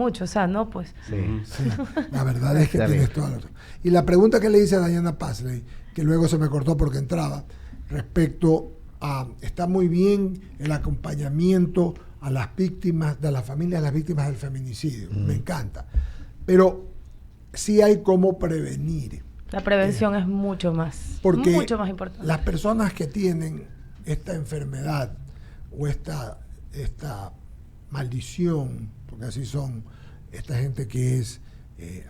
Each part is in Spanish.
mucho, o sea, no, pues. Sí. La verdad es que tienes toda la razón. Y la pregunta que le hice a Diana Pasley, que luego se me cortó porque entraba, respecto a, está muy bien el acompañamiento a las víctimas, de las familias de las víctimas del feminicidio, me encanta, pero sí hay cómo prevenir. La prevención es mucho más importante. Las personas que tienen esta enfermedad o esta maldición, porque así son, esta gente que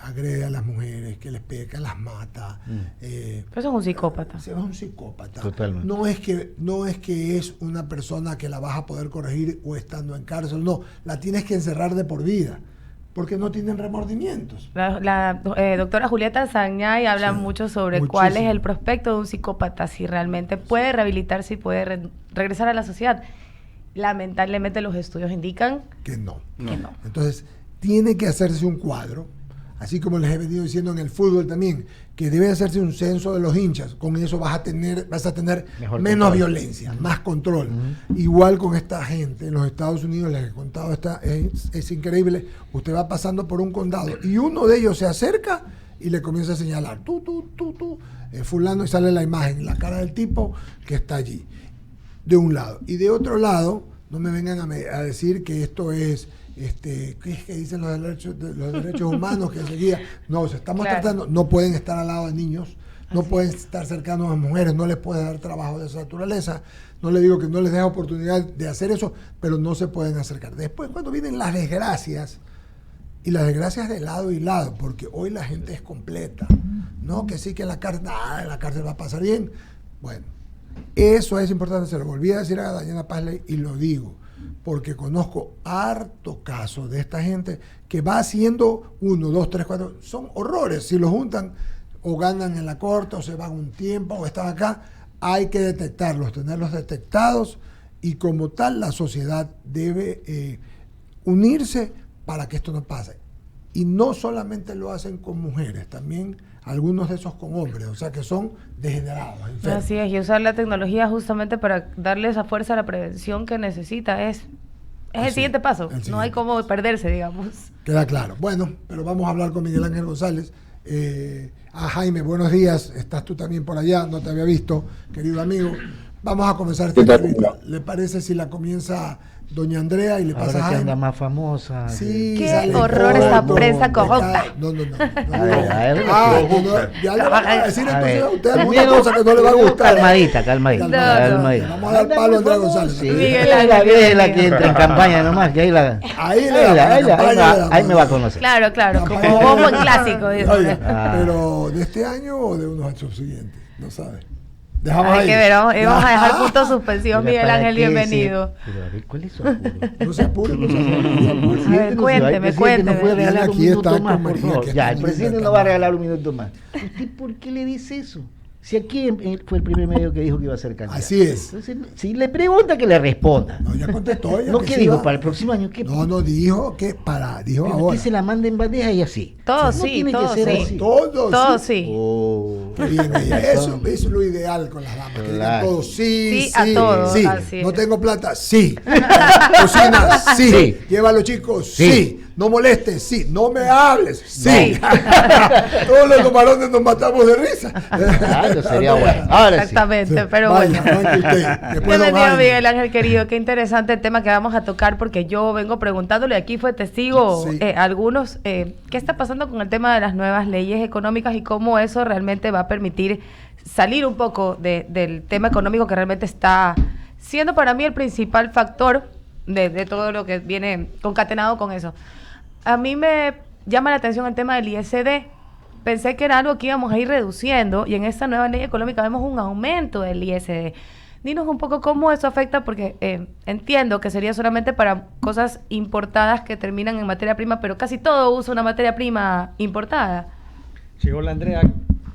agrede a las mujeres, que les pega, que las mata. Pero eso es un psicópata. Es un psicópata. Totalmente. No es que es una persona que la vas a poder corregir o estando en cárcel, no, la tienes que encerrar de por vida, porque no tienen remordimientos. La doctora Julieta Sagnay habla mucho sobre muchísimo. Cuál es el prospecto de un psicópata, si realmente puede rehabilitarse y puede regresar a la sociedad. Lamentablemente los estudios indican que no. que no. Entonces, tiene que hacerse un cuadro, así como les he venido diciendo en el fútbol también, que debe hacerse un censo de los hinchas. Con eso vas a tener Mejor menos control. violencia, más control. Igual con esta gente en los Estados Unidos, les he contado, es increíble. Usted va pasando por un condado y uno de ellos se acerca y le comienza a señalar, tú, fulano, y sale la imagen, la cara del tipo que está allí, de un lado. Y de otro lado, no me vengan a decir que esto es... ¿qué es que dicen los derechos humanos que enseguida? No, se estamos tratando, no pueden estar al lado de niños, no pueden estar cercanos a mujeres, no les puede dar trabajo de esa naturaleza. No le digo que no les dé oportunidad de hacer eso, pero no se pueden acercar. Después, cuando vienen las desgracias, y las desgracias de lado y lado, porque hoy la gente es completa, no que sí que en la cárcel va a pasar bien. Bueno, eso es importante, se lo volví a decir a Diana Pasley y lo digo, porque conozco harto casos de esta gente que va haciendo 1, 2, 3, 4, son horrores. Si los juntan o ganan en la corte o se van un tiempo o están acá, hay que detectarlos, tenerlos detectados, y como tal la sociedad debe unirse para que esto no pase. Y no solamente lo hacen con mujeres, también algunos de esos con hombres, o sea que son degenerados, enfermos. Así es, y usar la tecnología justamente para darle esa fuerza a la prevención que necesita es el siguiente paso. No hay cómo perderse, digamos. Queda claro. Bueno, pero vamos a hablar con Miguel Ángel González. Jaime, buenos días. Estás tú también por allá, no te había visto, querido amigo. Vamos a comenzar esta entrevista. ¿Le parece si la comienza doña Andrea y le pasa a Ahora que Jaime? anda más famosa. Sí, qué horror esa prensa corrupta. No. A Ya le vamos a decir A entonces ver. a usted alguna cosa que no le va a gustar. Calmadita. Vamos a dar palo a Andrea González. Miguel Es la Ángel. que entra en campaña nomás, que ahí me va a conocer. Claro, Campaña como de- bombo en clásico. digo. Oiga, pero ¿de este año o de unos subsiguientes? No sabe. Dejamos Hay ahí. que ver, vamos a dejar Ya. puntos suspensivos, Mira, Miguel ¿para Ángel, qué bienvenido. Pero a ver, ¿cuál es su apuro? No se apure, no se apure. A ver, cuénteme. ¿No puede regalar un Aquí minuto está más, con por María, favor? que Ya, está el muy presidente linda no va a cámara. regalar un minuto más. ¿Usted por qué le dice eso? Si aquí fue el primer medio que dijo que iba a ser candidato. Así es. Entonces, si le pregunta, que le responda. No, ya contestó ella. ¿No que qué sí dijo? va. ¿Para el próximo año qué? No dijo que dijo Pero ahora. que se la manda en bandeja y así. Todo No sí, tiene que todo ser sí. así. Todo Sí. Oh. Qué bien ella. Eso es lo ideal con las damas. Que digan Claro. todo sí, Sí a todo, sí. así No es. tengo plata, sí. Cocina, sí. Sí. Lleva a los chicos, Sí. sí. No molestes, sí. No me hables, sí. Sí. Todos los camarones nos matamos de risa. Claro, sería bueno. Ahora sí. Exactamente, pero Vaya, bueno. arranque usted. Después Bienvenido, don Jaime. Miguel Ángel, querido. Qué interesante el tema que vamos a tocar, porque yo vengo preguntándole, aquí fue testigo Sí. algunos, ¿qué está pasando con el tema de las nuevas leyes económicas y cómo eso realmente va a permitir salir un poco del tema económico que realmente está siendo para mí el principal factor de todo lo que viene concatenado con eso? A mí me llama la atención el tema del ISD. Pensé que era algo que íbamos a ir reduciendo y en esta nueva ley económica vemos un aumento del ISD. Dinos un poco cómo eso afecta, porque entiendo que sería solamente para cosas importadas que terminan en materia prima, pero casi todo usa una materia prima importada. Sí, hola Andrea,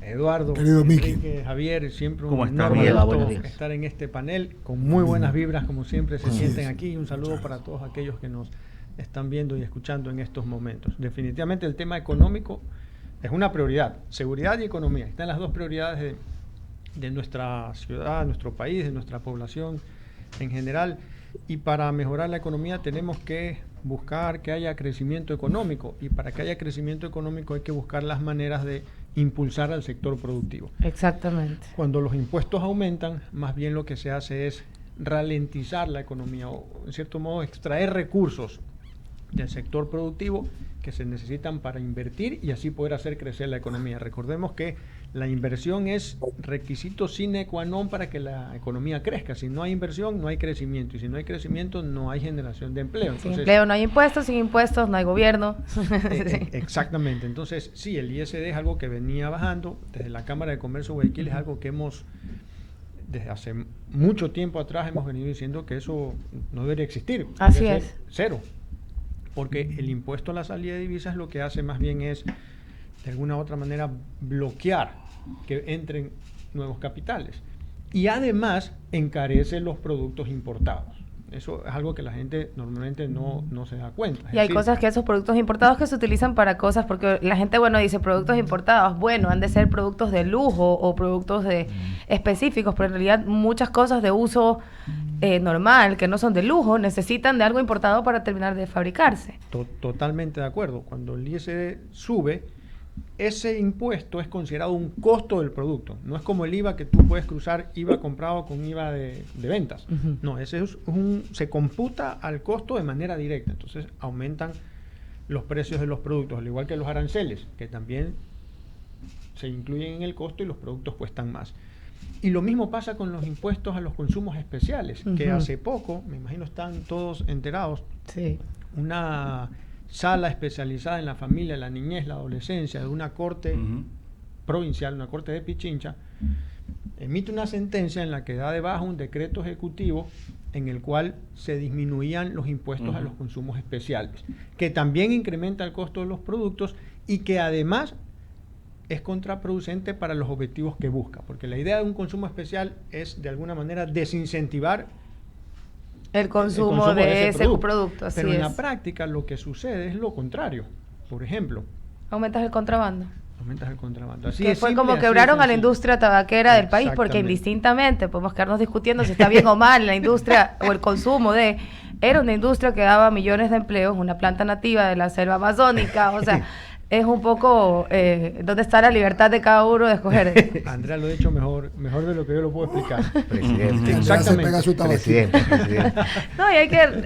Eduardo, Querido Miki. Enrique, Javier, siempre ¿Cómo un está, enorme Miguel? gusto Buenos días. estar en este panel con muy buenas vibras como siempre se Así sienten es. aquí. Un saludo para todos aquellos que nos están viendo y escuchando en estos momentos. Definitivamente el tema económico es una prioridad, seguridad y economía. Están las dos prioridades de nuestra ciudad, nuestro país, de nuestra población en general. Y para mejorar la economía tenemos que buscar que haya crecimiento económico, y para que haya crecimiento económico hay que buscar las maneras de impulsar al sector productivo. Exactamente. Cuando los impuestos aumentan, más bien lo que se hace es ralentizar la economía o, en cierto modo, extraer recursos del sector productivo que se necesitan para invertir y así poder hacer crecer la economía. Recordemos que la inversión es requisito sine qua non para que la economía crezca. Si no hay inversión, no hay crecimiento. Y si no hay crecimiento, no hay generación de empleo. Sin empleo no hay impuestos, sin impuestos no hay gobierno. Exactamente. Entonces, sí, el ISD es algo que venía bajando. Desde la Cámara de Comercio de Guayaquil es algo que desde hace mucho tiempo atrás hemos venido diciendo que eso no debería existir. Así Debería es. ser cero. Porque el impuesto a la salida de divisas lo que hace más bien es, de alguna u otra manera, bloquear que entren nuevos capitales. Y además encarece los productos importados. Eso es algo que la gente normalmente no se da cuenta. Y hay cosas que esos productos importados que se utilizan para cosas, porque la gente, dice productos importados, han de ser productos de lujo o productos específicos, pero en realidad muchas cosas de uso normal, que no son de lujo, necesitan de algo importado para terminar de fabricarse. Totalmente de acuerdo. Cuando el ISD sube, ese impuesto es considerado un costo del producto. No es como el IVA, que tú puedes cruzar IVA comprado con IVA de ventas. Uh-huh. No, ese se computa al costo de manera directa. Entonces aumentan los precios de los productos, al igual que los aranceles, que también se incluyen en el costo y los productos cuestan más. Y lo mismo pasa con los impuestos a los consumos especiales, que hace poco, me imagino están todos enterados, sí, una sala especializada en la familia, la niñez, la adolescencia, de una corte provincial, una corte de Pichincha, emite una sentencia en la que da de baja un decreto ejecutivo en el cual se disminuían los impuestos a los consumos especiales, que también incrementa el costo de los productos y que además es contraproducente para los objetivos que busca, porque la idea de un consumo especial es de alguna manera desincentivar el consumo de ese producto. Así Pero en es. la práctica lo que sucede es lo contrario. Por ejemplo, aumentas el contrabando. Así que es fue simple, como así quebraron es a la sencillo. industria tabacera del país, porque Exactamente. indistintamente podemos quedarnos discutiendo si está bien o mal la industria o el consumo era una industria que daba millones de empleos, una planta nativa de la selva amazónica, o sea, es un poco dónde está la libertad de cada uno de escoger. Andrea lo ha dicho mejor de lo que yo lo puedo explicar. Presidente. Exactamente. Pega su tabaquito. Presidente. No, y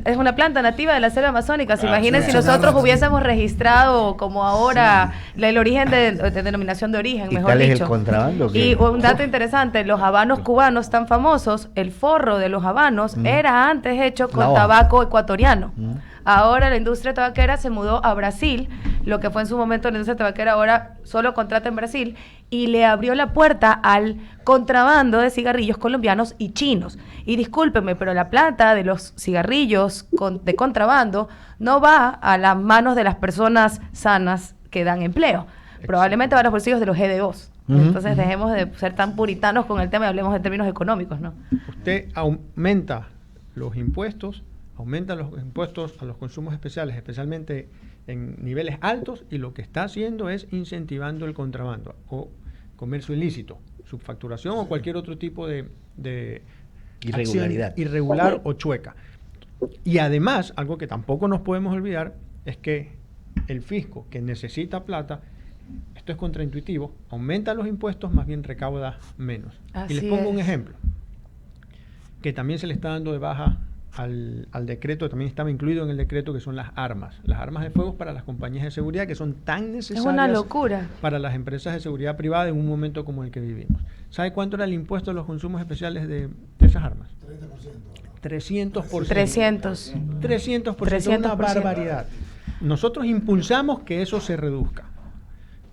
es una planta nativa de la selva amazónica. ¿Se imaginen sí. si nosotros hubiésemos registrado como ahora el origen de denominación de origen, ¿Y mejor tal es dicho? el contrabando? Y un dato interesante, los habanos cubanos tan famosos, el forro de los habanos era antes hecho con La hoja. tabaco ecuatoriano. Ahora la industria tabaquera se mudó a Brasil, lo que fue en su momento la industria tabaquera ahora solo contrata en Brasil, y le abrió la puerta al contrabando de cigarrillos colombianos y chinos. Y discúlpenme, pero la plata de los cigarrillos de contrabando no va a las manos de las personas sanas que dan empleo. Probablemente va a los bolsillos de los GDOs. Entonces dejemos de ser tan puritanos con el tema y hablemos en términos económicos, ¿no? Usted aumenta los impuestos a los consumos especiales, especialmente en niveles altos, y lo que está haciendo es incentivando el contrabando o comercio ilícito, subfacturación o cualquier otro tipo de Irregularidad. acción irregular o chueca. Y además, algo que tampoco nos podemos olvidar es que el fisco, que necesita plata, esto es contraintuitivo, aumenta los impuestos, más bien recauda menos. Así y les pongo un es. ejemplo, que también se le está dando de baja al decreto, también estaba incluido en el decreto, que son las armas de fuego para las compañías de seguridad, que son tan necesarias Es una locura. para las empresas de seguridad privada en un momento como el que vivimos. ¿Sabe cuánto era el impuesto a los consumos especiales de esas armas? 300%. 300. 300%, una barbaridad. Nosotros impulsamos que eso se reduzca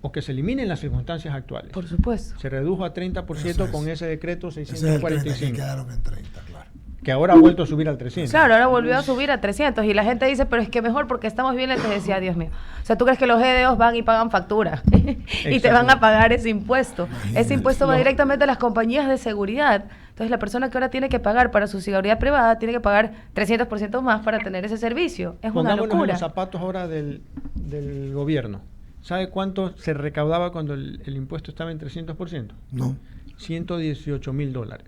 o que se elimine en las circunstancias actuales. Por supuesto. Se redujo a 30% Eso es. con ese decreto Ese es el 30 que 645, quedaron en 30, claro. que ahora ha vuelto a subir al 300. Claro, ahora volvió a subir a 300 y la gente dice, pero es que mejor porque estamos bien, les decía, Dios mío. O sea, ¿tú crees que los GDOs van y pagan factura? Y te van a pagar ese impuesto. Ese impuesto va directamente a las compañías de seguridad. Entonces, la persona que ahora tiene que pagar para su seguridad privada tiene que pagar 300% más para tener ese servicio. Es una Pongámonos en locura. los zapatos ahora del gobierno. ¿Sabe cuánto se recaudaba cuando el impuesto estaba en 300%? No. $118,000.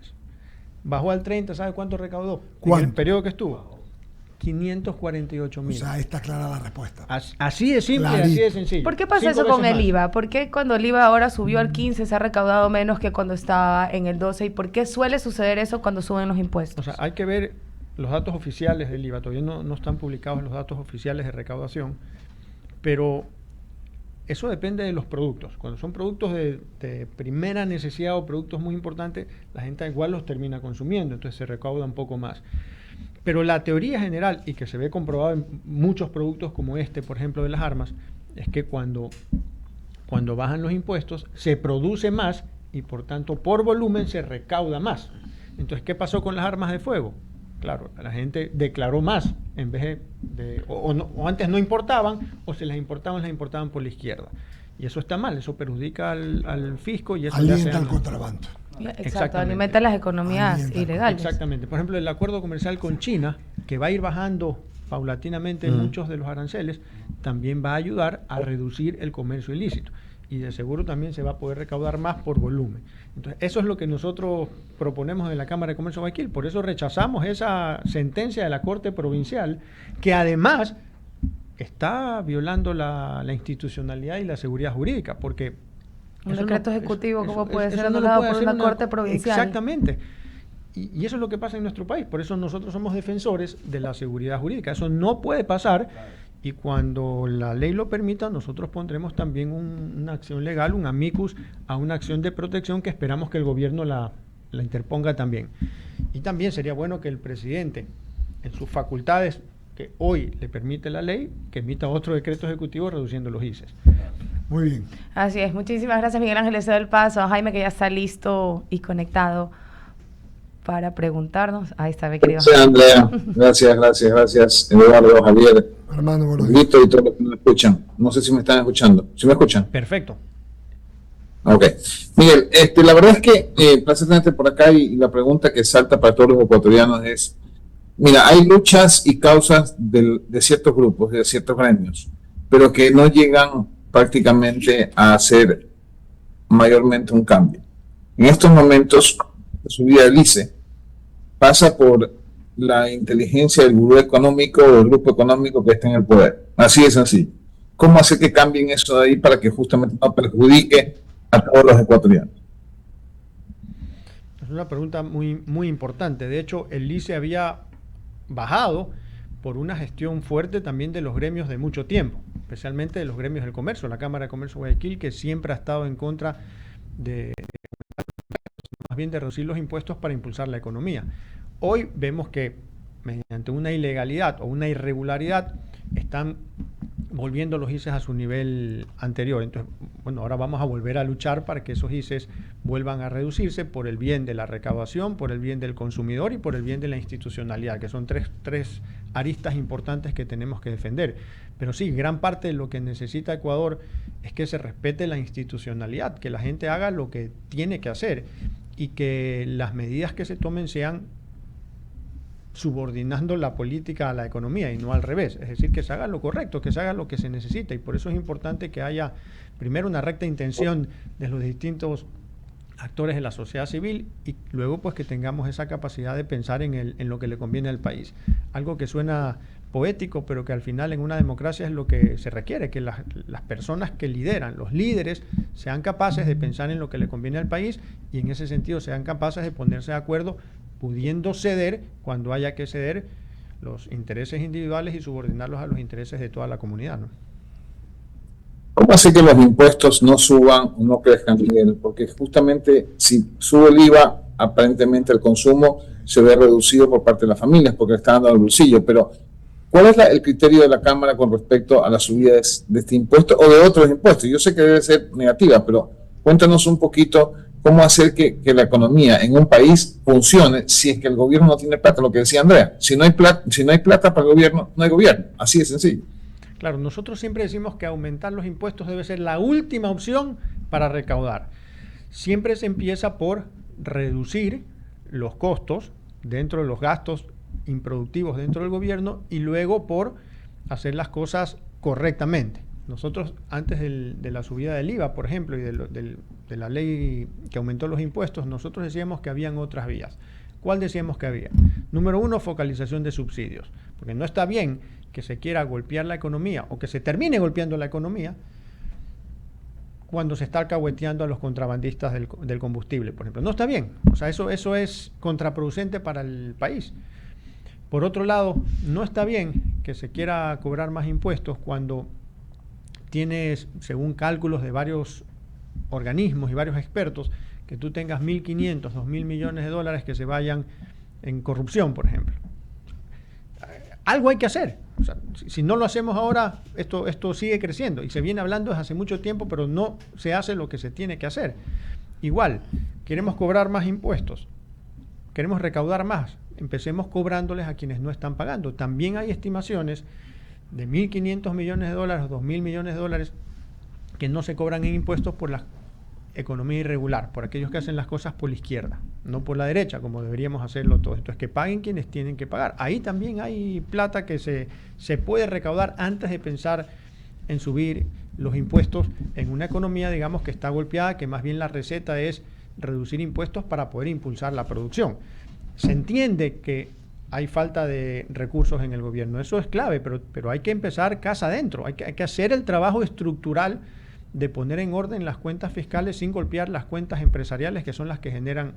Bajó al 30, ¿sabe cuánto recaudó? En el ¿Cuánto? periodo que estuvo. 548.000. O sea, está clara la respuesta. Así de simple, Clarito. así de sencillo. ¿Por qué pasa 5 eso con veces el más. IVA? ¿Por qué cuando el IVA ahora subió al 15 se ha recaudado menos que cuando estaba en el 12? ¿Y por qué suele suceder eso cuando suben los impuestos? O sea, hay que ver los datos oficiales del IVA. Todavía no están publicados los datos oficiales de recaudación, pero eso depende de los productos. Cuando son productos de primera necesidad o productos muy importantes, la gente igual los termina consumiendo, entonces se recauda un poco más. Pero la teoría general, y que se ve comprobado en muchos productos como este, por ejemplo, de las armas, es que cuando bajan los impuestos, se produce más y por tanto por volumen se recauda más. Entonces, ¿qué pasó con las armas de fuego? Claro, la gente declaró más en vez o antes no importaban, o se las importaban por la izquierda. Y eso está mal, eso perjudica al fisco y eso le hace Alienta el daño. contrabando. Exacto, Exactamente. alimenta las economías Alienta. ilegales. Exactamente. Por ejemplo, el acuerdo comercial con China, que va a ir bajando paulatinamente muchos de los aranceles, también va a ayudar a reducir el comercio ilícito. Y de seguro también se va a poder recaudar más por volumen. Entonces, eso es lo que nosotros proponemos en la Cámara de Comercio de Guayaquil. Por eso rechazamos esa sentencia de la Corte Provincial, que además está violando la institucionalidad y la seguridad jurídica, porque Un eso decreto no- ejecutivo, eso- ¿cómo eso- puede eso ser no lo anulado puede por hacer una corte provincial? Exactamente. Y eso es lo que pasa en nuestro país. Por eso nosotros somos defensores de la seguridad jurídica. Eso no puede pasar. Y cuando la ley lo permita, nosotros pondremos también una acción legal, un amicus, a una acción de protección que esperamos que el gobierno la interponga también. Y también sería bueno que el presidente, en sus facultades que hoy le permite la ley, que emita otro decreto ejecutivo reduciendo los ICES. Muy bien. Así es, muchísimas gracias Miguel Ángel, le cedo el paso a Jaime que ya está listo y conectado para preguntarnos. Ahí está, mi querido Sí, Andrea, gracias, Eduardo, Javier, Hermano, buenos días. Víctor y todos los que me escuchan. No sé si me están escuchando. ¿Sí me escuchan? Perfecto. Ok. Miguel, la verdad es que placer tenerte por acá y la pregunta que salta para todos los ecuatorianos es, mira, hay luchas y causas de ciertos grupos, de ciertos gremios, pero que no llegan prácticamente a hacer mayormente un cambio. En estos momentos, la subida del ICE pasa por la inteligencia del gurú económico o del grupo económico que está en el poder. Así de sencillo. ¿Cómo hacer que cambien eso de ahí para que justamente no perjudique a todos los ecuatorianos? Es una pregunta muy, muy importante. De hecho, el ICE había bajado por una gestión fuerte también de los gremios de mucho tiempo, especialmente de los gremios del comercio, la Cámara de Comercio de Guayaquil, que siempre ha estado en contra más bien de reducir los impuestos para impulsar la economía. Hoy vemos que mediante una ilegalidad o una irregularidad están volviendo los ICES a su nivel anterior. Entonces, bueno, ahora vamos a volver a luchar para que esos ICES vuelvan a reducirse por el bien de la recaudación, por el bien del consumidor y por el bien de la institucionalidad, que son tres aristas importantes que tenemos que defender. Pero sí, gran parte de lo que necesita Ecuador es que se respete la institucionalidad, que la gente haga lo que tiene que hacer y que las medidas que se tomen sean subordinando la política a la economía y no al revés, es decir, que se haga lo correcto, que se haga lo que se necesita, y por eso es importante que haya primero una recta intención de los distintos actores de la sociedad civil y luego pues que tengamos esa capacidad de pensar en lo que le conviene al país. Algo que suena poético, pero que al final en una democracia es lo que se requiere, que las personas que lideran, los líderes, sean capaces de pensar en lo que le conviene al país y en ese sentido sean capaces de ponerse de acuerdo, pudiendo ceder cuando haya que ceder los intereses individuales y subordinarlos a los intereses de toda la comunidad, ¿no? ¿Cómo hace que los impuestos no suban o no crezcan, Miguel? Porque justamente si sube el IVA, aparentemente el consumo se ve reducido por parte de las familias porque le está dando al bolsillo, pero ¿cuál es el criterio de la Cámara con respecto a la subida de este impuesto o de otros impuestos? Yo sé que debe ser negativa, pero cuéntanos un poquito cómo hacer que la economía en un país funcione si es que el gobierno no tiene plata, lo que decía Andrea. Si no hay plata para el gobierno, no hay gobierno. Así de sencillo. Claro, nosotros siempre decimos que aumentar los impuestos debe ser la última opción para recaudar. Siempre se empieza por reducir los costos dentro de los gastos improductivos dentro del gobierno y luego por hacer las cosas correctamente. Nosotros antes de la subida del IVA, por ejemplo, y de la ley que aumentó los impuestos, nosotros decíamos que habían otras vías. ¿Cuál decíamos que había? Número uno, focalización de subsidios. Porque no está bien que se quiera golpear la economía o que se termine golpeando la economía cuando se está alcahueteando a los contrabandistas del combustible, por ejemplo. No está bien. O sea, eso es contraproducente para el país. Por otro lado, no está bien que se quiera cobrar más impuestos cuando tienes, según cálculos de varios organismos y varios expertos, que tú tengas 1.500, 2.000 millones de dólares que se vayan en corrupción, por ejemplo. Algo hay que hacer. O sea, si no lo hacemos ahora, esto sigue creciendo y se viene hablando desde hace mucho tiempo, pero no se hace lo que se tiene que hacer. Igual, queremos cobrar más impuestos, queremos recaudar más, empecemos cobrándoles a quienes no están pagando. También hay estimaciones de 1.500 millones de dólares o 2.000 millones de dólares que no se cobran en impuestos por la economía irregular, por aquellos que hacen las cosas por la izquierda, no por la derecha, como deberíamos hacerlo todo. Esto es que paguen quienes tienen que pagar. Ahí también hay plata que se puede recaudar antes de pensar en subir los impuestos en una economía, digamos, que está golpeada, que más bien la receta es reducir impuestos para poder impulsar la producción. Se entiende que hay falta de recursos en el gobierno, eso es clave, pero hay que empezar casa adentro, hay que hacer el trabajo estructural de poner en orden las cuentas fiscales sin golpear las cuentas empresariales, que son las que generan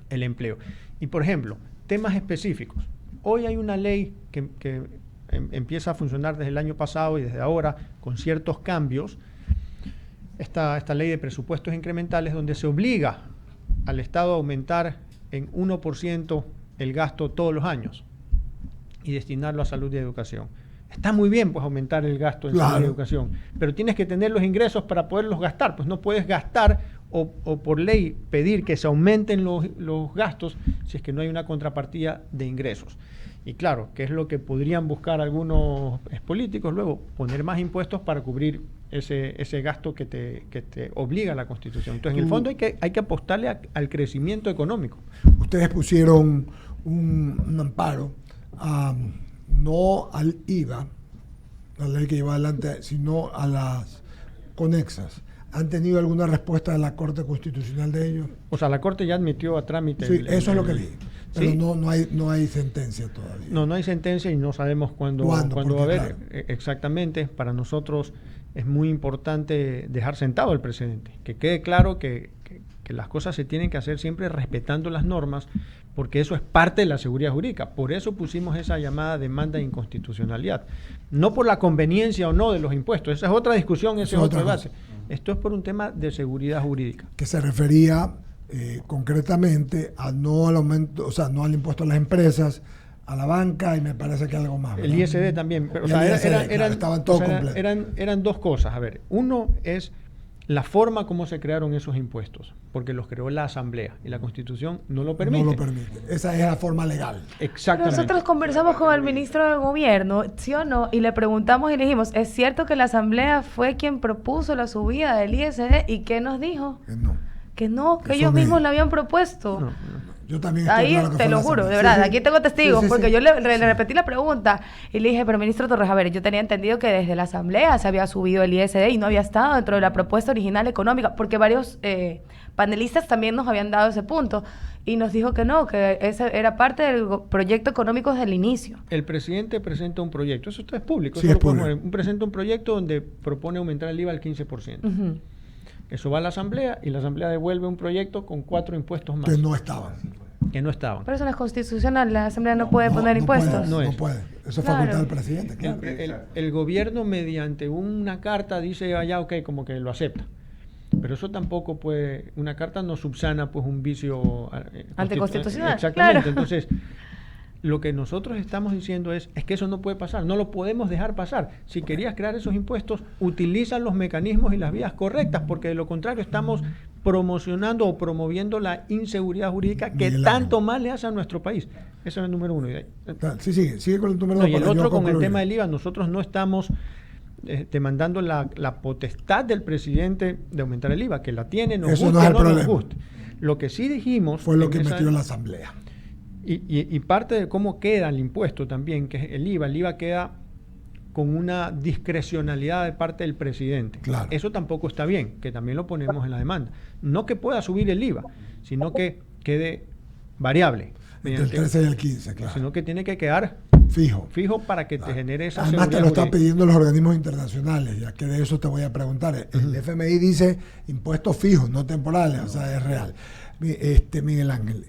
el empleo. Y, por ejemplo, temas específicos. Hoy hay una ley que empieza a funcionar desde el año pasado y desde ahora, con ciertos cambios, esta ley de presupuestos incrementales, donde se obliga al Estado a aumentar en 1% el gasto todos los años y destinarlo a salud y educación. Está muy bien, pues, aumentar el gasto en salud y educación, pero tienes que tener los ingresos para poderlos gastar. Pues no puedes gastar o por ley pedir que se aumenten los gastos si es que no hay una contrapartida de ingresos. Y claro, que es lo que podrían buscar algunos políticos luego, poner más impuestos para cubrir ese gasto que te obliga a la Constitución. Entonces, en el fondo hay que apostarle al crecimiento económico. Ustedes pusieron un amparo no al IVA, la ley que lleva adelante, sino a las conexas. ¿Han tenido alguna respuesta de la Corte Constitucional de ellos? O sea, la Corte ya admitió a trámite. Sí, eso es lo que vi. Pero ¿sí? no hay sentencia todavía. No hay sentencia y no sabemos cuándo va a haber. Claro. Exactamente. Para nosotros es muy importante dejar sentado al presidente. Que quede claro que las cosas se tienen que hacer siempre respetando las normas, porque eso es parte de la seguridad jurídica. Por eso pusimos esa llamada demanda de inconstitucionalidad. No por la conveniencia o no de los impuestos. Esa es otra discusión, ese es otro debate. Esto es por un tema de seguridad jurídica. Que se refería concretamente a no al aumento, o sea, no al impuesto a las empresas, a la banca y me parece que algo más, ¿verdad? El ISD también. Pero, estaban todos completos. Eran dos cosas. A ver, uno es la forma como se crearon esos impuestos, porque los creó la Asamblea y la Constitución no lo permite. No lo permite. Esa es la forma legal. Exactamente. Nosotros conversamos con el ministro del Gobierno, ¿sí o no? Y le preguntamos y le dijimos, ¿es cierto que la Asamblea fue quien propuso la subida del ISD? ¿Y qué nos dijo? Que no, que ellos mismos la habían propuesto. No. Yo también estoy ahí claro que te lo juro, de verdad, aquí tengo testigos, porque yo le repetí la pregunta y le dije, pero ministro Torres, a ver, yo tenía entendido que desde la Asamblea se había subido el ISD y no había estado dentro de la propuesta original económica, porque varios panelistas también nos habían dado ese punto y nos dijo que no, que ese era parte del proyecto económico desde el inicio. El presidente presenta un proyecto, eso es público, sí, presenta un proyecto donde propone aumentar el IVA al 15%. Uh-huh. Eso va a la Asamblea y la Asamblea devuelve un proyecto con 4 impuestos más. Que no estaban. Pero eso no es constitucional, la Asamblea no puede poner impuestos. No puede. Eso es facultad del presidente. Claro. El gobierno mediante una carta dice, ok, como que lo acepta. Pero eso tampoco puede, una carta no subsana pues un vicio anticonstitucional. Exactamente. Claro. Entonces, lo que nosotros estamos diciendo es que eso no puede pasar, no lo podemos dejar pasar. Si querías crear esos impuestos, utiliza los mecanismos y las vías correctas, porque de lo contrario estamos promocionando o promoviendo la inseguridad jurídica que tanto mal le hace a nuestro país. Eso es el número uno. Sí, sigue con el número dos. Y el otro, con el tema del IVA, nosotros no estamos demandando la potestad del presidente de aumentar el IVA, que la tiene, nos eso guste no es el o no problema. nos guste. Lo que sí dijimos... Fue lo que metió en la Asamblea. Y parte de cómo queda el impuesto también, que es el IVA queda con una discrecionalidad de parte del presidente. Claro. Eso tampoco está bien, que también lo ponemos en la demanda. No que pueda subir el IVA, sino que quede variable. Entre el 13 y el 15, claro. Sino que tiene que quedar Fijo. Fijo para que te genere esa Además te lo seguridad están jurídica. pidiendo los organismos internacionales, ya que de eso te voy a preguntar. El FMI dice impuestos fijos, no temporales, o sea, es real. Miguel Ángel,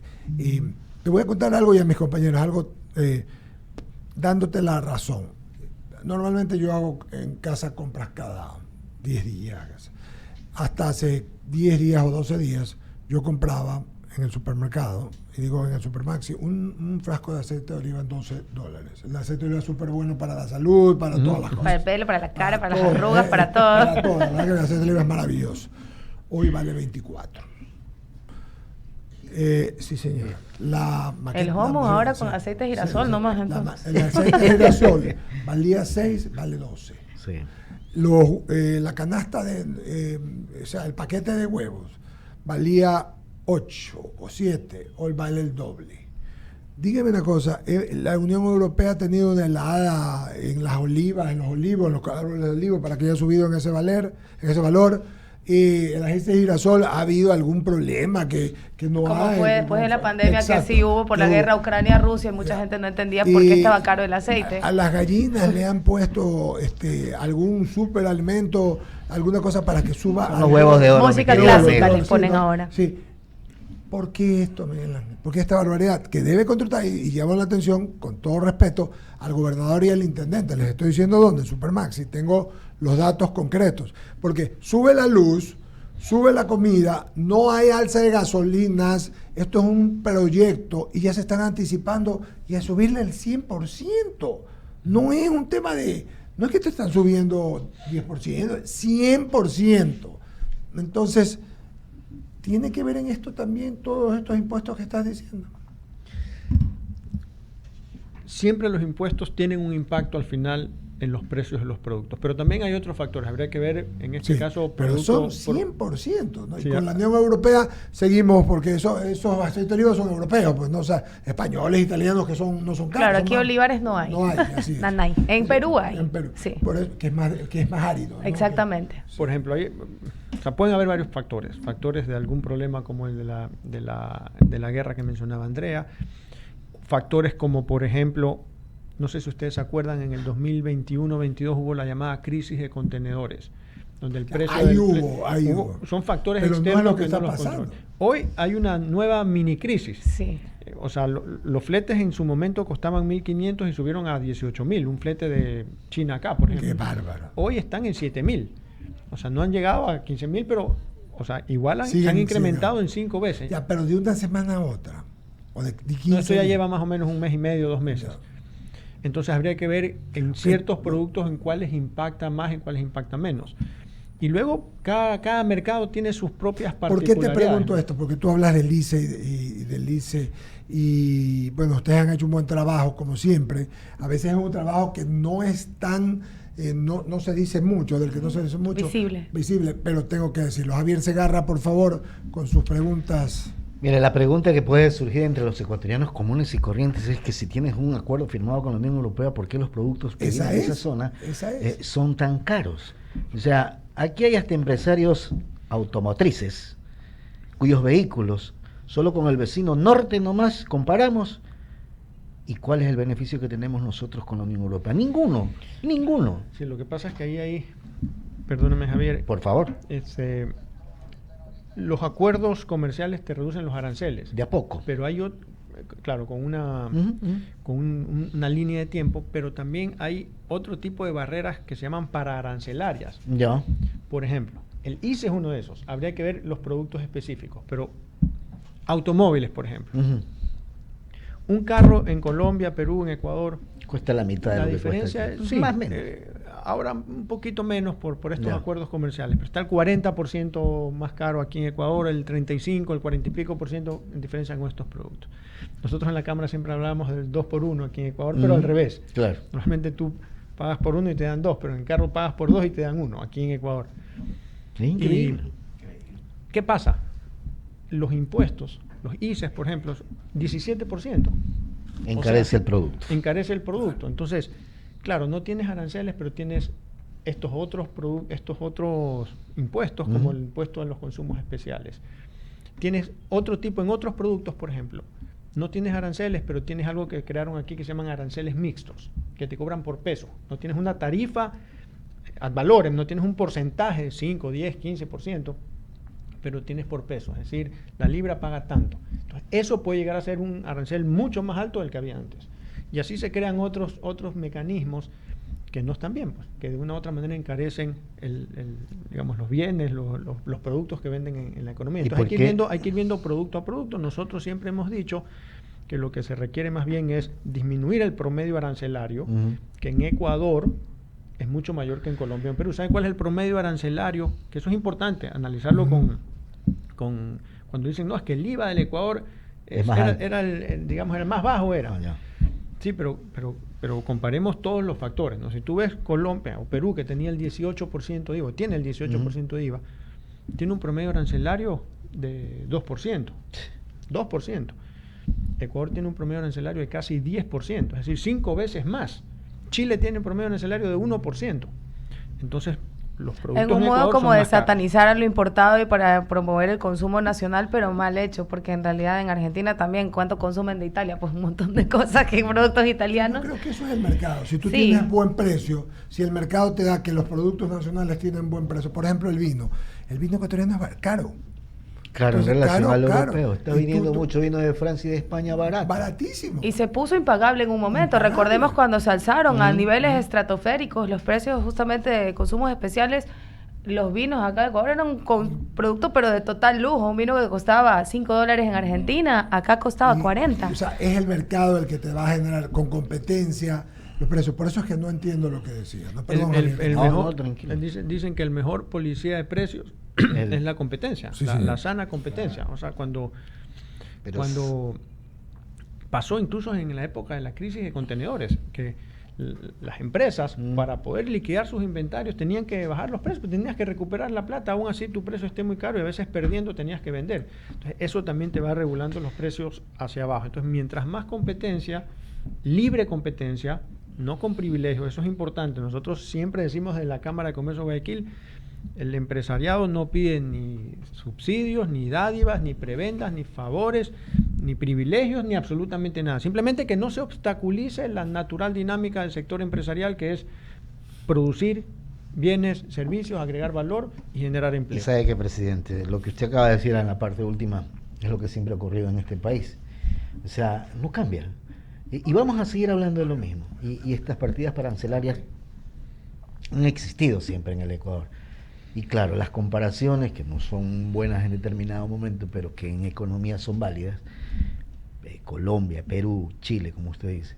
te voy a contar algo y a mis compañeros, algo dándote la razón. Normalmente yo hago en casa compras cada 10 días. Hasta hace 10 días o 12 días yo compraba en el supermercado, y digo en el Supermaxi, un frasco de aceite de oliva en $12. El aceite de oliva es súper bueno para la salud, para todas las cosas. Para el pelo, para la cara, para todo, las arrugas, para todo. Para todo, la verdad que el aceite de oliva es maravilloso. Hoy vale 24. Sí, señor. El homo ahora con aceite de girasol, no más entonces. El aceite de girasol valía 6, vale 12. Sí. La canasta o sea, el paquete de huevos valía 8 o 7, hoy vale el doble. Dígame una cosa, la Unión Europea ha tenido una helada en las olivas, en los olivos, en los árboles de olivo para que haya subido en ese valor. Y el aceite de girasol, ¿ha habido algún problema que no Como hay? fue después de la pandemia. Exacto, que sí hubo por la guerra Ucrania-Rusia, mucha gente no entendía por qué estaba caro el aceite. A las gallinas le han puesto algún superalimento, alguna cosa para que suba. Son los huevos de oro. Música mi querido clásica amigo. le ponen ahora. Sí. ¿Por qué esto, Miguel Ángel? ¿Por qué esta barbaridad? Que debe controlar, y llamo la atención, con todo respeto, al gobernador y al intendente. Les estoy diciendo dónde, en Supermaxi. Tengo los datos concretos. Porque sube la luz, sube la comida, no hay alza de gasolinas. Esto es un proyecto y ya se están anticipando y a subirle el 100%. No es un tema no es que te están subiendo 10%, 100%. Entonces, ¿tiene que ver en esto también todos estos impuestos que estás diciendo? Siempre los impuestos tienen un impacto al final en los precios de los productos, pero también hay otros factores. Habría que ver en este caso... Pero son 100%, ¿no? Y Sí, con la Unión Europea seguimos, porque esos aceites de oliva son europeos, pues no, o sea, españoles, italianos que no son caros. Claro, son aquí más. olivares no hay. No hay, así es. No hay. En Perú hay. En Perú. Sí. Por eso, que es más árido, ¿no? Exactamente. Por ejemplo, pueden haber varios factores de algún problema como el de la guerra que mencionaba Andrea, factores como, por ejemplo, no sé si ustedes se acuerdan, en el 2021-22 hubo la llamada crisis de contenedores, donde el precio Ahí hubo. son factores Pero no es externos lo que que no está los pasando. controlan. Hoy hay una nueva mini crisis. Sí. O sea, los fletes en su momento costaban 1.500 y subieron a 18.000, un flete de China acá, por ejemplo. Qué bárbaro. Hoy están en 7.000. O sea, no han llegado a 15.000, pero, o sea, igual han incrementado en 5 veces. Ya, pero de una semana a otra. O de 15 No, esto ya días. lleva más o menos 1 mes y medio, 2 meses. Ya. Entonces habría que ver en ciertos productos en cuáles impacta más, en cuáles impacta menos. Y luego cada mercado tiene sus propias ¿Por particularidades. qué te pregunto esto? Porque tú hablas del ICE y del ICE y bueno, ustedes han hecho un buen trabajo como siempre. A veces es un trabajo que no es tan, no se dice mucho, del que no se dice mucho. Visible, pero tengo que decirlo. Javier Segarra, por favor, con sus preguntas. Mira, la pregunta que puede surgir entre los ecuatorianos comunes y corrientes es que si tienes un acuerdo firmado con la Unión Europea, ¿por qué los productos que vienen de esa zona son tan caros? O sea, aquí hay hasta empresarios automotrices cuyos vehículos, solo con el vecino norte nomás comparamos, ¿y cuál es el beneficio que tenemos nosotros con la Unión Europea? Ninguno. Sí, lo que pasa es que ahí, perdóname Javier, Por favor, los acuerdos comerciales te reducen los aranceles. de a poco. Pero hay claro, con una línea de tiempo, pero también hay otro tipo de barreras que se llaman pararancelarias. Ya. Por ejemplo, el ICE es uno de esos. Habría que ver los productos específicos, pero automóviles, por ejemplo. Un carro en Colombia, Perú, en Ecuador, Cuesta la mitad de la lo que diferencia cuesta. es, sí, más o menos. ahora un poquito menos por estos Ya. acuerdos comerciales, pero está el 40% más caro aquí en Ecuador, el 35%, el 40 y pico % en diferencia con estos productos. Nosotros en la Cámara siempre hablábamos del 2x1 aquí en Ecuador, pero al revés. Claro. Normalmente tú pagas por 1 y te dan 2, pero en el carro pagas por 2 y te dan 1 aquí en Ecuador. Es increíble. ¿Y qué pasa? Los impuestos, los ICES, por ejemplo, 17%. Encarece el producto. Encarece el producto. Entonces, claro, no tienes aranceles, pero tienes estos otros impuestos, como el impuesto a los consumos especiales. Tienes otro tipo, en otros productos, por ejemplo, no tienes aranceles, pero tienes algo que crearon aquí que se llaman aranceles mixtos, que te cobran por peso. No tienes una tarifa ad valorem, no tienes un porcentaje de 5, 10, 15%, pero tienes por peso. Es decir, la libra paga tanto. Entonces, eso puede llegar a ser un arancel mucho más alto del que había antes. Y así se crean otros mecanismos que no están bien, pues, que de una u otra manera encarecen digamos, los bienes, los productos que venden en la economía. Entonces hay que ir viendo producto a producto. Nosotros siempre hemos dicho que lo que se requiere más bien es disminuir el promedio arancelario, que en Ecuador es mucho mayor que en Colombia o en Perú. ¿Saben cuál es el promedio arancelario? Que eso es importante, analizarlo con cuando dicen, no, es que el IVA del Ecuador era el más bajo. Sí, pero comparemos todos los factores, ¿no? Si tú ves Colombia o Perú, que tenía el 18% de IVA, tiene el 18% de IVA, tiene un promedio arancelario de 2%. 2%. Ecuador tiene un promedio arancelario de casi 10%, es decir, 5 veces más. Chile tiene un promedio arancelario de 1%. Entonces, los productos en un modo Ecuador como de satanizar a lo importado y para promover el consumo nacional, pero mal hecho, porque en realidad en Argentina también, ¿cuánto consumen de Italia? Pues un montón de cosas, que productos italianos. Yo creo que eso es el mercado. Si tú tienes buen precio, si el mercado te da que los productos nacionales tienen buen precio, por ejemplo el vino ecuatoriano es caro. Claro, en relación al europeo. Caro. Está viniendo mucho vino de Francia y de España barato. Baratísimo. Y se puso impagable en un momento. Recordemos cuando se alzaron a niveles estratosféricos los precios justamente de consumos especiales. Los vinos acá de Ecuador eran un producto pero de total lujo. Un vino que costaba $5 en Argentina, acá costaba 40. O sea, es el mercado el que te va a generar con competencia los precios. Por eso es que no entiendo lo que decía. No, perdón, dicen que el mejor policía de precios es la competencia, la sana competencia. O sea, cuando pasó incluso en la época de la crisis de contenedores, que las empresas para poder liquidar sus inventarios tenían que bajar los precios, tenías que recuperar la plata, aún así tu precio esté muy caro y a veces perdiendo tenías que vender. Entonces, eso también te va regulando los precios hacia abajo. Entonces, mientras más competencia, libre competencia, no con privilegios, eso es importante. Nosotros siempre decimos de la Cámara de Comercio de Guayaquil, el empresariado no pide ni subsidios, ni dádivas, ni prebendas, ni favores, ni privilegios, ni absolutamente nada. Simplemente que no se obstaculice la natural dinámica del sector empresarial, que es producir bienes, servicios, agregar valor y generar empleo. Y sabe que, presidente, lo que usted acaba de decir en la parte última es lo que siempre ha ocurrido en este país. O sea, no cambia. Y vamos a seguir hablando de lo mismo. Y estas partidas arancelarias han existido siempre en el Ecuador. Y claro, las comparaciones, que no son buenas en determinado momento, pero que en economía son válidas, Colombia, Perú, Chile, como usted dice,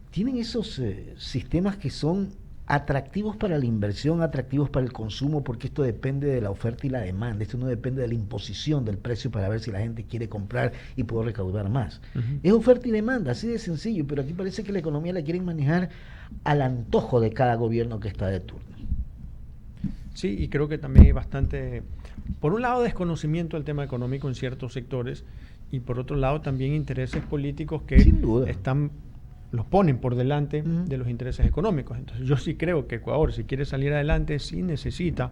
tienen esos sistemas que son atractivos para la inversión, atractivos para el consumo, porque esto depende de la oferta y la demanda. Esto no depende de la imposición del precio para ver si la gente quiere comprar y poder recaudar más. Es oferta y demanda, así de sencillo, pero aquí parece que la economía la quieren manejar al antojo de cada gobierno que está de turno. Sí, y creo que también hay bastante, por un lado, desconocimiento del tema económico en ciertos sectores, y por otro lado también intereses políticos que los ponen por delante de los intereses económicos. Entonces yo sí creo que Ecuador, si quiere salir adelante, sí necesita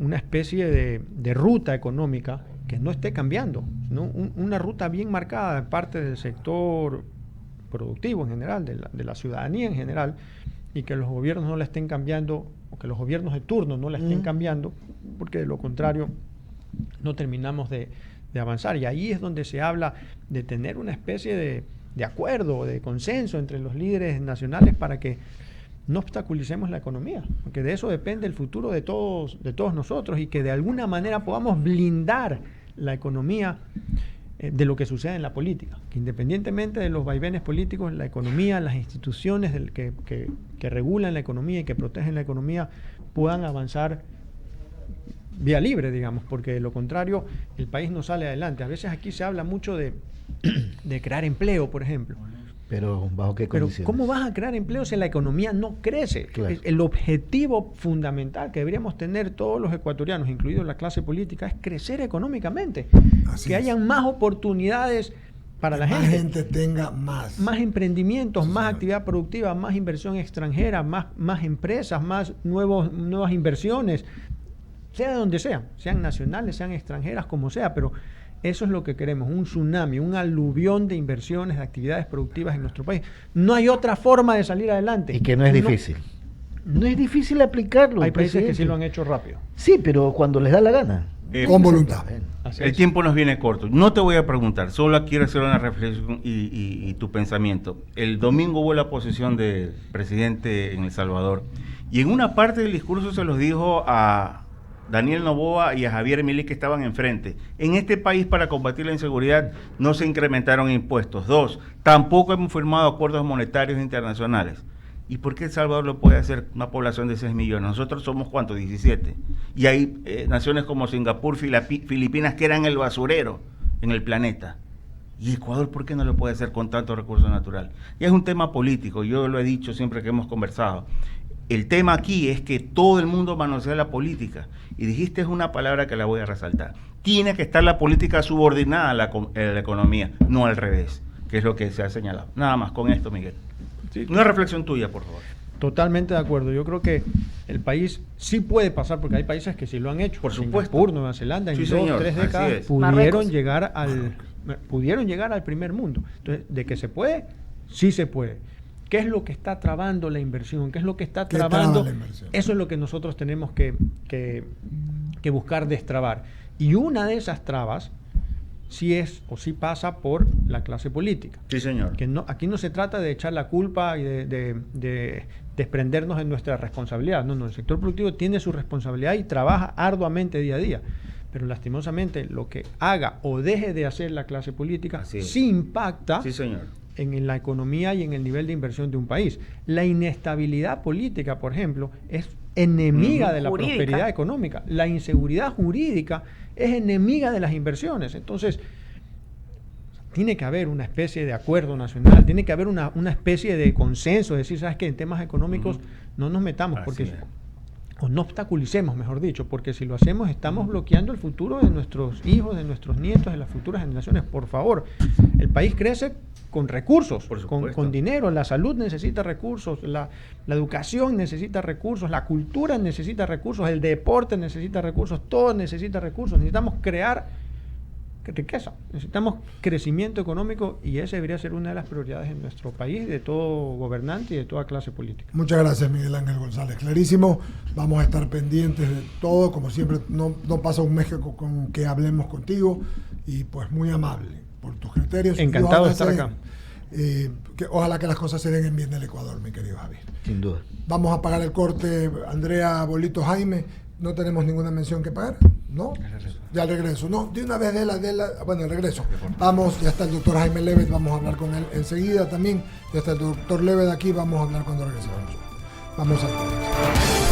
una especie de ruta económica que no esté cambiando, ¿no? Una ruta bien marcada de parte del sector productivo en general, de la ciudadanía en general, y que los gobiernos no la estén cambiando, o que los gobiernos de turno no la estén cambiando, porque de lo contrario no terminamos de avanzar. Y ahí es donde se habla de tener una especie de acuerdo, de consenso entre los líderes nacionales para que no obstaculicemos la economía, porque de eso depende el futuro de todos nosotros, y que de alguna manera podamos blindar la economía de lo que sucede en la política, que independientemente de los vaivenes políticos, la economía, las instituciones que regulan la economía y que protegen la economía puedan avanzar vía libre, digamos, porque de lo contrario el país no sale adelante. A veces aquí se habla mucho de crear empleo, por ejemplo. Pero ¿bajo qué condiciones? Pero ¿cómo vas a crear empleo si la economía no crece? Claro. El objetivo fundamental que deberíamos tener todos los ecuatorianos, incluido la clase política, es crecer económicamente. Que hayan más oportunidades para la gente. Más gente tenga más. Más emprendimientos, más actividad productiva, más inversión extranjera, más empresas, más nuevas inversiones, sea de donde sean nacionales, sean extranjeras, como sea, pero Eso es lo que queremos, un tsunami, un aluvión de inversiones, de actividades productivas en nuestro país. No hay otra forma de salir adelante. Y que no es difícil. No es difícil aplicarlo. Hay países que sí lo han hecho rápido. Sí, pero cuando les da la gana. Con voluntad. El tiempo nos viene corto. No te voy a preguntar, solo quiero hacer una reflexión y tu pensamiento. El domingo hubo la posesión del presidente en El Salvador y en una parte del discurso se los dijo a Daniel Noboa y a Javier Milei, que estaban enfrente. En este país, para combatir la inseguridad, no se incrementaron impuestos. 2, tampoco hemos firmado acuerdos monetarios internacionales. ¿Y por qué El Salvador lo puede hacer una población de 6 millones? Nosotros somos, ¿cuántos? 17. Y hay naciones como Singapur, Filipinas, que eran el basurero en el planeta. ¿Y Ecuador por qué no lo puede hacer con tanto recurso natural? Y es un tema político, yo lo he dicho siempre que hemos conversado. El tema aquí es que todo el mundo manosea la política. Y dijiste una palabra que la voy a resaltar. Tiene que estar la política subordinada a la economía, no al revés, que es lo que se ha señalado. Nada más con esto, Miguel. Sí. Una reflexión tuya, por favor. Totalmente de acuerdo. Yo creo que el país sí puede pasar, porque hay países que sí lo han hecho. Por supuesto. Singapur, Nueva Zelanda, en sí, 2 o 3 décadas pudieron llegar al primer mundo. Entonces, de que se puede, sí se puede. ¿Qué es lo que está trabando la inversión? ¿Qué es lo que está trabando? Eso es lo que nosotros tenemos que buscar destrabar. Y una de esas trabas sí es o sí pasa por la clase política. Sí, señor. Que no, aquí no se trata de echar la culpa y de desprendernos de nuestra responsabilidad. No, el sector productivo tiene su responsabilidad y trabaja arduamente día a día. Pero lastimosamente lo que haga o deje de hacer la clase política sí impacta en la economía y en el nivel de inversión de un país. La inestabilidad política, por ejemplo, es enemiga de la prosperidad económica. La inseguridad jurídica es enemiga de las inversiones. Entonces, tiene que haber una especie de acuerdo nacional, tiene que haber una especie de consenso, es decir, ¿sabes qué? En temas económicos no nos metamos, o no obstaculicemos, mejor dicho, porque si lo hacemos estamos bloqueando el futuro de nuestros hijos, de nuestros nietos, de las futuras generaciones. Por favor, el país crece con recursos, con dinero. La salud necesita recursos, la educación necesita recursos, la cultura necesita recursos, el deporte necesita recursos, todo necesita recursos. Necesitamos crear riqueza, necesitamos crecimiento económico, y esa debería ser una de las prioridades en nuestro país, de todo gobernante y de toda clase política. Muchas gracias, Miguel Ángel González. Clarísimo, vamos a estar pendientes de todo, como siempre, no pasa un mes con que hablemos contigo, y pues muy amable por tus criterios. Encantado de estar acá. Ojalá que las cosas se den en bien del Ecuador, mi querido Javier. Sin duda. Vamos a pagar el corte, Andrea, Bolito, Jaime. No tenemos ninguna mención que pagar, ¿no? Ya al regreso. No, de una vez bueno, el regreso. Vamos, ya está el doctor Jaime Levet, vamos a hablar con él enseguida también. Ya está el doctor Levet aquí, vamos a hablar cuando regresemos. Vamos a